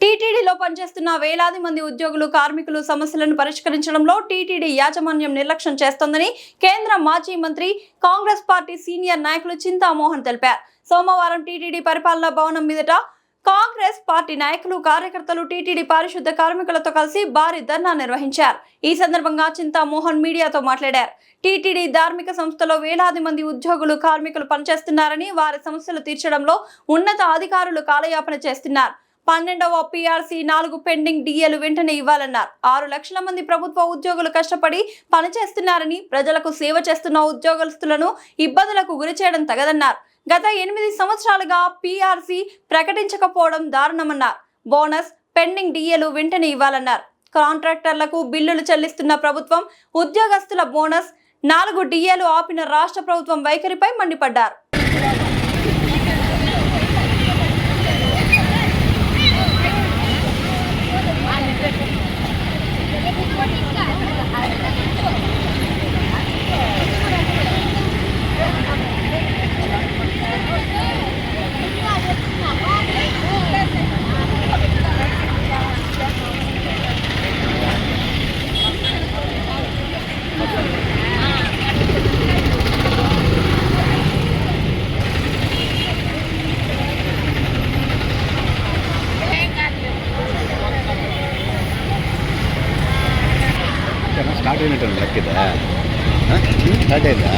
టీటీడీలో పనిచేస్తున్న వేలాది మంది ఉద్యోగులు కార్మికులు సమస్యలను పరిష్కరించడంలో టీటీడీ యాజమాన్యం నిర్లక్ష్యం చేస్తోందని కేంద్ర మాజీ మంత్రి కాంగ్రెస్ పార్టీ సీనియర్ నాయకులు చింతామోహన్ తెలిపారు. సోమవారం టీటీడీ పరిపాలనా భవనం మీదట కాంగ్రెస్ పార్టీ నాయకులు కార్యకర్తలు టీటీడీ పారిశుద్ధ కార్మికులతో కలిసి భారీ ధర్నా నిర్వహించారు. ఈ సందర్భంగా చింతామోహన్ మీడియాతో మాట్లాడారు. టీటీడీ ధార్మిక సంస్థలో వేలాది మంది ఉద్యోగులు కార్మికులు పనిచేస్తున్నారని, వారి సమస్యలు తీర్చడంలో ఉన్నత అధికారులు కాలయాపన చేస్తున్నారు. 12వ పీఆర్సీ 4 పెండింగ్ డిఏలు వెంటనే ఇవ్వాలన్నారు. 6 లక్షల మంది ప్రభుత్వ ఉద్యోగులు కష్టపడి పనిచేస్తున్నారని, ప్రజలకు సేవ చేస్తున్న ఉద్యోగస్తులను ఇబ్బందులకు గురి చేయడం తగదన్నారు. గత 8 సంవత్సరాలుగా పీఆర్సీ ప్రకటించకపోవడం దారుణమన్నారు. బోనస్, పెండింగ్ డిఏలు వెంటనే ఇవ్వాలన్నారు. కాంట్రాక్టర్లకు బిల్లులు చెల్లిస్తున్న ప్రభుత్వం ఉద్యోగస్తుల బోనస్, 4 డిఏలు ఆపిన రాష్ట్ర ప్రభుత్వం వైఖరిపై మండిపడ్డారు. స్టార్ట్ అయినట్టు లెక్కిదా స్టార్ట్ అయిందా